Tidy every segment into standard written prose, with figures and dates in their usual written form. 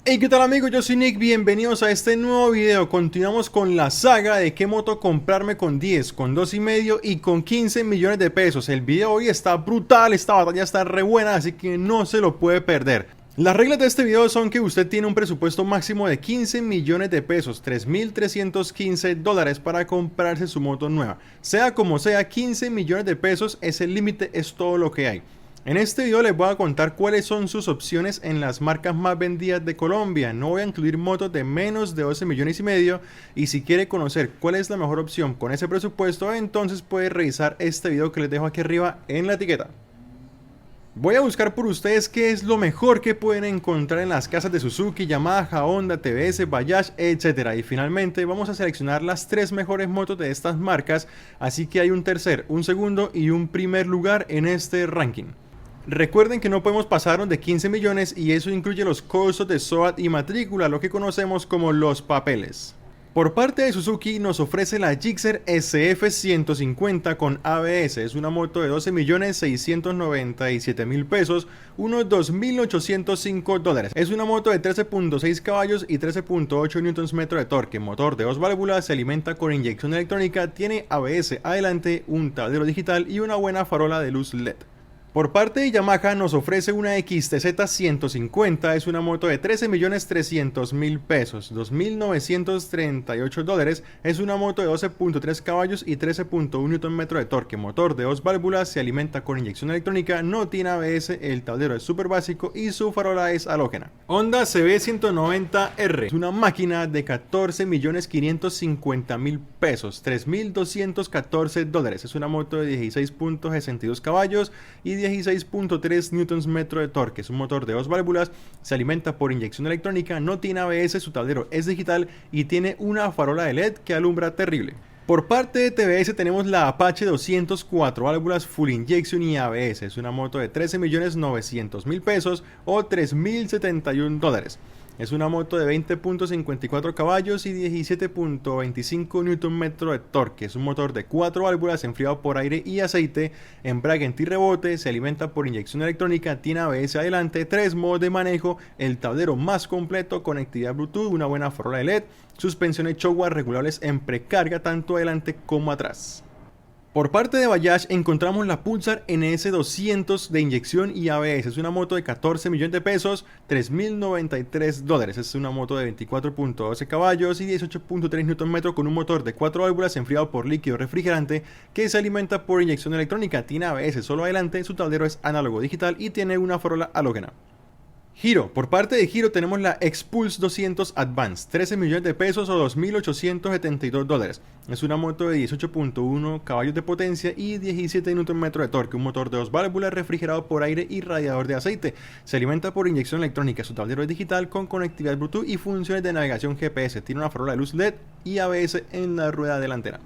Hey, ¿qué tal amigos? Yo soy Nick, bienvenidos a este nuevo video. Continuamos con la saga de qué moto comprarme con 10, con 2,5 y con 15 millones de pesos. El video hoy está brutal, esta batalla está re buena, así que no se lo puede perder. Las reglas de este video son que usted tiene un presupuesto máximo de 15 millones de pesos, 3.315 dólares para comprarse su moto nueva. Sea como sea, 15 millones de pesos es el límite, es todo lo que hay. En este video les voy a contar cuáles son sus opciones en las marcas más vendidas de Colombia. No voy a incluir motos de menos de 12 millones y medio, y si quiere conocer cuál es la mejor opción con ese presupuesto, entonces puede revisar este video que les dejo aquí arriba en la etiqueta. Voy a buscar por ustedes qué es lo mejor que pueden encontrar en las casas de Suzuki, Yamaha, Honda, TVS, Bajaj, etc. Y finalmente vamos a seleccionar las 3 mejores motos de estas marcas, así que hay un tercer, un segundo y un primer lugar en este ranking. Recuerden que no podemos pasarnos de 15 millones y eso incluye los costos de SOAT y matrícula, lo que conocemos como los papeles. Por parte de Suzuki nos ofrece la Gixxer SF150 con ABS, es una moto de 12.697.000 pesos, unos 2.805 dólares. Es una moto de 13.6 caballos y 13.8 Nm de torque, motor de 2 válvulas, se alimenta con inyección electrónica, tiene ABS adelante, un tablero digital y una buena farola de luz LED. Por parte de Yamaha nos ofrece una XTZ 150, es una moto de 13.300.000 pesos, 2.938 dólares, es una moto de 12.3 caballos y 13.1 Nm de torque, motor de 2 válvulas, se alimenta con inyección electrónica, no tiene ABS, el tablero es súper básico y su farola es halógena. Honda CB190R, es una máquina de 14.550.000 pesos, 3.214 dólares, es una moto de 16.62 caballos y 16.3 Nm de torque, es un motor de 2 válvulas, se alimenta por inyección electrónica, no tiene ABS, su tablero es digital y tiene una farola de LED que alumbra terrible. Por parte de TVS tenemos la Apache 204 válvulas Full Injection y ABS, es una moto de 13.900.000 pesos o 3.071 dólares. Es una moto de 20.54 caballos y 17.25 Nm de torque. Es un motor de 4 válvulas enfriado por aire y aceite, embrague antirrebote, se alimenta por inyección electrónica, tiene ABS adelante, 3 modos de manejo, el tablero más completo, conectividad Bluetooth, una buena farola de LED, suspensiones Showa regulables en precarga tanto adelante como atrás. Por parte de Bajaj encontramos la Pulsar NS200 de inyección y ABS, es una moto de 14 millones de pesos, 3.093 dólares, es una moto de 24.12 caballos y 18.3 Nm con un motor de 4 válvulas enfriado por líquido refrigerante que se alimenta por inyección electrónica, tiene ABS solo adelante, su tablero es análogo digital y tiene una farola halógena. Giro, por parte de Giro tenemos la Expulse 200 Advance, 13 millones de pesos o 2.872 dólares. Es una moto de 18.1 caballos de potencia y 17 Nm de torque, un motor de 2 válvulas refrigerado por aire y radiador de aceite. Se alimenta por inyección electrónica, su tablero es digital con conectividad Bluetooth y funciones de navegación GPS. Tiene una farola de luz LED y ABS en la rueda delantera.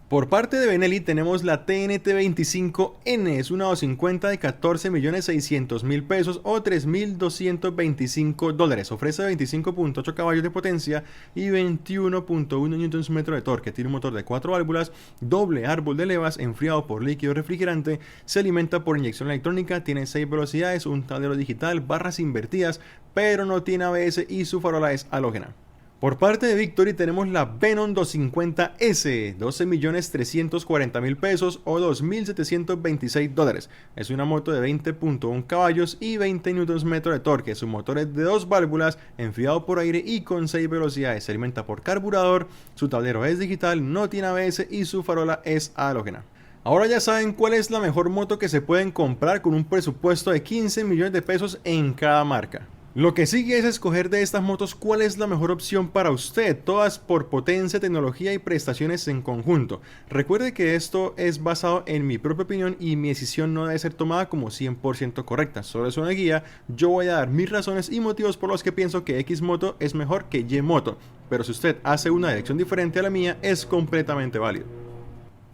Por parte de Benelli tenemos la TNT25N, es una 250 de 14.600.000 pesos o 3.225 dólares. Ofrece 25.8 caballos de potencia y 21.1 Nm de torque. Tiene un motor de 4 válvulas, doble árbol de levas, enfriado por líquido refrigerante, se alimenta por inyección electrónica, tiene 6 velocidades, un tablero digital, barras invertidas, pero no tiene ABS y su farola es halógena. Por parte de Victory tenemos la Venom 250S, 12.340.000 pesos o 2.726 dólares. Es una moto de 20.1 caballos y 20 Nm de torque. Su motor es de 2 válvulas, enfriado por aire y con 6 velocidades. Se alimenta por carburador, su tablero es digital, no tiene ABS y su farola es halógena. Ahora ya saben cuál es la mejor moto que se pueden comprar con un presupuesto de 15 millones de pesos en cada marca. Lo que sigue es escoger de estas motos cuál es la mejor opción para usted, todas por potencia, tecnología y prestaciones en conjunto. Recuerde que esto es basado en mi propia opinión y mi decisión no debe ser tomada como 100% correcta, solo es una guía. Yo voy a dar mis razones y motivos por los que pienso que X moto es mejor que Y moto, pero si usted hace una dirección diferente a la mía es completamente válido.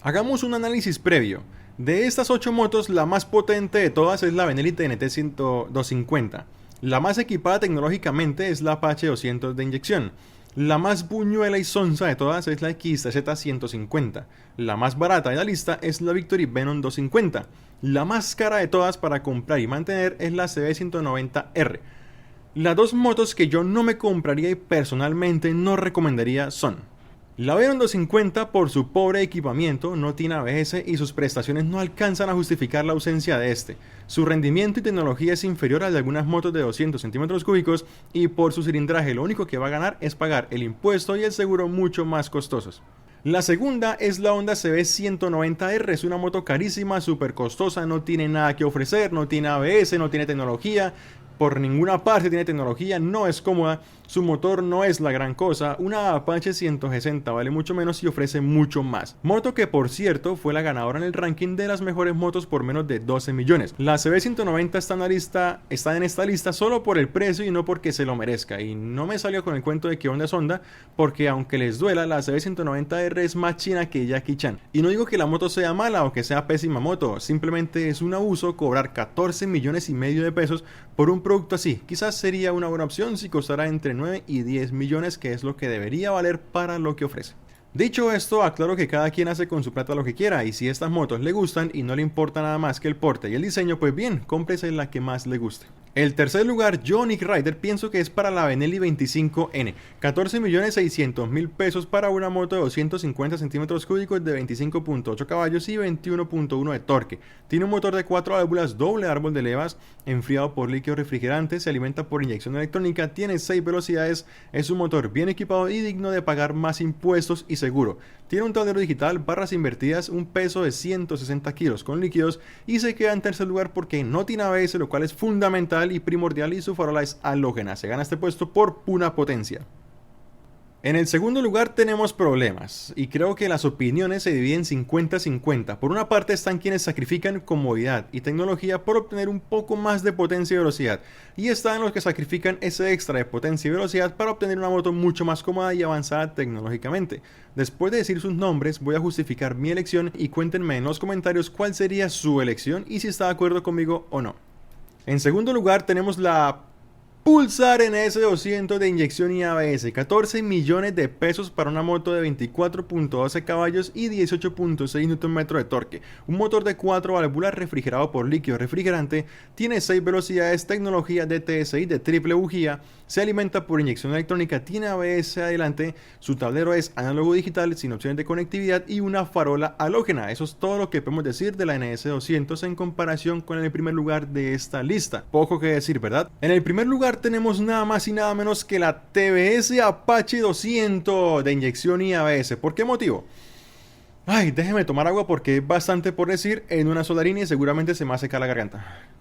Hagamos un análisis previo. De estas 8 motos, la más potente de todas es la Benelli TNT 250. La más equipada tecnológicamente es la Apache 200 de inyección. La más buñuela y sonsa de todas es la XTZ 150. La más barata de la lista es la Victory Venom 250. La más cara de todas para comprar y mantener es la CB190R. Las dos motos que yo no me compraría y personalmente no recomendaría son: la Venom 250 por su pobre equipamiento, no tiene ABS y sus prestaciones no alcanzan a justificar la ausencia de este. Su rendimiento y tecnología es inferior al de algunas motos de 200 centímetros cúbicos y por su cilindraje lo único que va a ganar es pagar el impuesto y el seguro mucho más costosos. La segunda es la Honda CB190R, es una moto carísima, súper costosa, no tiene nada que ofrecer, no tiene ABS, no tiene tecnología. Por ninguna parte tiene tecnología, no es cómoda, su motor no es la gran cosa, una Apache 160 vale mucho menos y ofrece mucho más. Moto que por cierto fue la ganadora en el ranking de las mejores motos por menos de 12 millones. La CB190 está en esta lista solo por el precio y no porque se lo merezca. Y no me salió con el cuento de que Honda es Honda, porque aunque les duela, la CB190R es más china que Jackie Chan. Y no digo que la moto sea mala o que sea pésima moto, simplemente es un abuso cobrar 14 millones y medio de pesos por un producto así. Quizás sería una buena opción si costara entre 9 y 10 millones, que es lo que debería valer para lo que ofrece. Dicho esto, aclaro que cada quien hace con su plata lo que quiera, y si estas motos le gustan y no le importa nada más que el porte y el diseño, pues bien, cómprese la que más le guste. El tercer lugar, yo, Nick Ryder, pienso que es para la Benelli 25N. 14.600.000 pesos para una moto de 250 centímetros cúbicos de 25.8 caballos y 21.1 de torque. Tiene un motor de 4 válvulas doble árbol de levas, enfriado por líquido refrigerante, se alimenta por inyección electrónica, tiene 6 velocidades, es un motor bien equipado y digno de pagar más impuestos y seguro. Tiene un tablero digital, barras invertidas, un peso de 160 kilos con líquidos y se queda en tercer lugar porque no tiene ABS, lo cual es fundamental y primordial, y su farola es halógena. Se gana este puesto por pura potencia. En el segundo lugar tenemos problemas, y creo que las opiniones se dividen 50-50. Por una parte están quienes sacrifican comodidad y tecnología por obtener un poco más de potencia y velocidad, y están los que sacrifican ese extra de potencia y velocidad para obtener una moto mucho más cómoda y avanzada tecnológicamente. Después de decir sus nombres, voy a justificar mi elección y cuéntenme en los comentarios cuál sería su elección y si está de acuerdo conmigo o no. En segundo lugar tenemos la Pulsar NS200 de inyección y ABS, 14 millones de pesos para una moto de 24.12 caballos y 18.6 Nm de torque. Un motor de 4 válvulas refrigerado por líquido refrigerante, tiene 6 velocidades, tecnología DTSI de triple bujía, se alimenta por inyección electrónica, tiene ABS adelante, su tablero es análogo digital sin opciones de conectividad y una farola halógena. Eso es todo lo que podemos decir de la NS200 en comparación con el primer lugar de esta lista. Poco que decir, ¿verdad? En el primer lugar tenemos nada más y nada menos que la TBS Apache 200 de inyección y ABS. ¿Por qué motivo? Ay, déjeme tomar agua porque es bastante por decir en una sola línea y seguramente se me va a secar la garganta.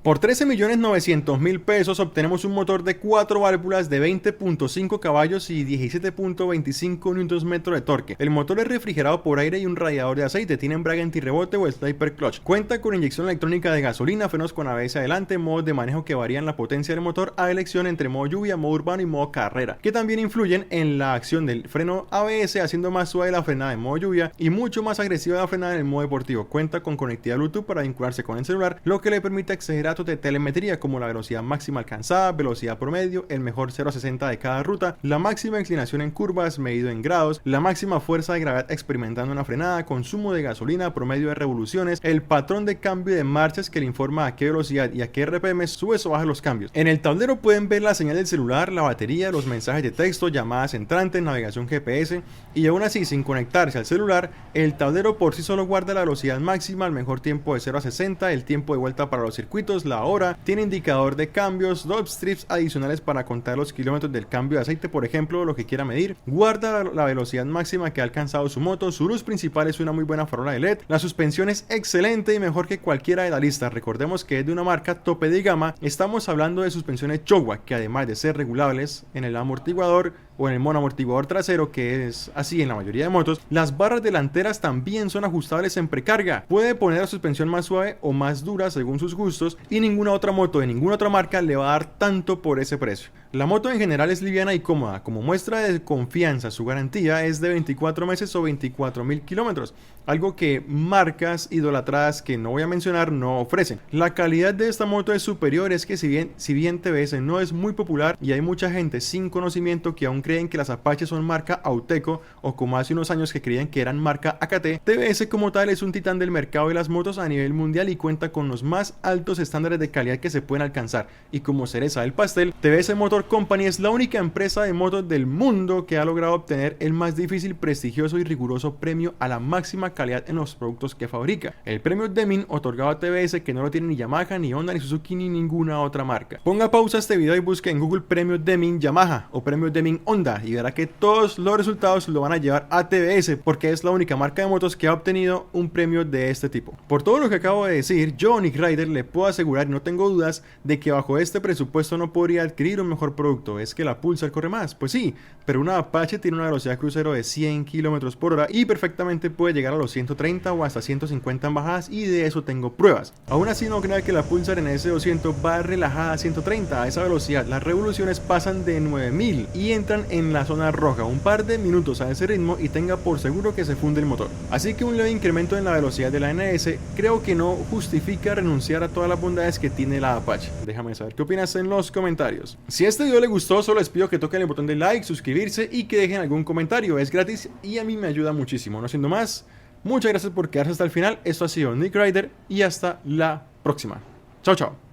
Por 13.900.000 pesos obtenemos un motor de 4 válvulas de 20.5 caballos y 17.25 Nm de torque. El motor es refrigerado por aire y un radiador de aceite, tiene embrague antirrebote o sniper clutch. Cuenta con inyección electrónica de gasolina, frenos con ABS adelante, modos de manejo que varían la potencia del motor a elección entre modo lluvia, modo urbano y modo carrera, que también influyen en la acción del freno ABS, haciendo más suave la frenada en modo lluvia y mucho más agresiva la frenada en el modo deportivo. Cuenta con conectividad Bluetooth para vincularse con el celular, lo que le permite acceder a datos de telemetría como la velocidad máxima alcanzada, velocidad promedio, el mejor 0 a 60 de cada ruta, la máxima inclinación en curvas medido en grados, la máxima fuerza de gravedad experimentando una frenada, consumo de gasolina, promedio de revoluciones, el patrón de cambio de marchas que le informa a qué velocidad y a qué RPM sube o baja los cambios. En el tablero pueden ver la señal del celular, la batería, los mensajes de texto, llamadas entrantes, navegación GPS, y aún así sin conectarse al celular, el tablero por sí solo guarda la velocidad máxima, el mejor tiempo de 0 a 60, el tiempo de vuelta para los circuitos, la hora, tiene indicador de cambios, dos strips adicionales para contar los kilómetros del cambio de aceite, por ejemplo, lo que quiera medir, guarda la velocidad máxima que ha alcanzado su moto, su luz principal es una muy buena farola de LED, la suspensión es excelente y mejor que cualquiera de la lista. Recordemos que es de una marca tope de gama, estamos hablando de suspensiones Showa, que además de ser regulables en el amortiguador o en el monoamortiguador trasero, que es así en la mayoría de motos, las barras delanteras también son ajustables en precarga. Puede poner la suspensión más suave o más dura según sus gustos y ninguna otra moto de ninguna otra marca le va a dar tanto por ese precio. La moto en general es liviana y cómoda. Como muestra de confianza, su garantía es de 24 meses o 24.000 kilómetros, algo que marcas idolatradas que no voy a mencionar no ofrecen. La calidad de esta moto es superior, es que si bien TBS no es muy popular y hay mucha gente sin conocimiento que aún creen que las Apache son marca Auteco o como hace unos años que creían que eran marca AKT, TBS como tal es un titán del mercado de las motos a nivel mundial y cuenta con los más altos estándares de calidad que se pueden alcanzar. Y como cereza del pastel, TBS Motor Company es la única empresa de motos del mundo que ha logrado obtener el más difícil, prestigioso y riguroso premio a la máxima calidad en los productos que fabrica, el premio Deming, otorgado a TBS, que no lo tiene ni Yamaha, ni Honda, ni Suzuki, ni ninguna otra marca. Ponga pausa a este video y busque en Google premio Deming Yamaha o premio Deming Honda y verá que todos los resultados lo van a llevar a TBS, porque es la única marca de motos que ha obtenido un premio de este tipo. Por todo lo que acabo de decir, yo, Nick Rider, le puedo asegurar y no tengo dudas de que bajo este presupuesto no podría adquirir un mejor producto. Es que la Pulsar corre más, pues sí, pero una Apache tiene una velocidad crucero de 100 km por hora y perfectamente puede llegar a los 130 o hasta 150 en bajadas, y de eso tengo pruebas. Aún así, no crea que la Pulsar en S200 va relajada a 130. A esa velocidad las revoluciones pasan de 9000 y entran en la zona roja. Un par de minutos a ese ritmo y tenga por seguro que se funde el motor. Así que un leve incremento en la velocidad de la NS creo que no justifica renunciar a todas las bondades que tiene la Apache. Déjame saber qué opinas en los comentarios. Si este video le gustó, solo les pido que toquen el botón de like, suscribirse y que dejen algún comentario. Es gratis y a mí me ayuda muchísimo. No siendo más, muchas gracias por quedarse hasta el final. Esto ha sido Nick Rider y hasta la próxima. Chao, chao.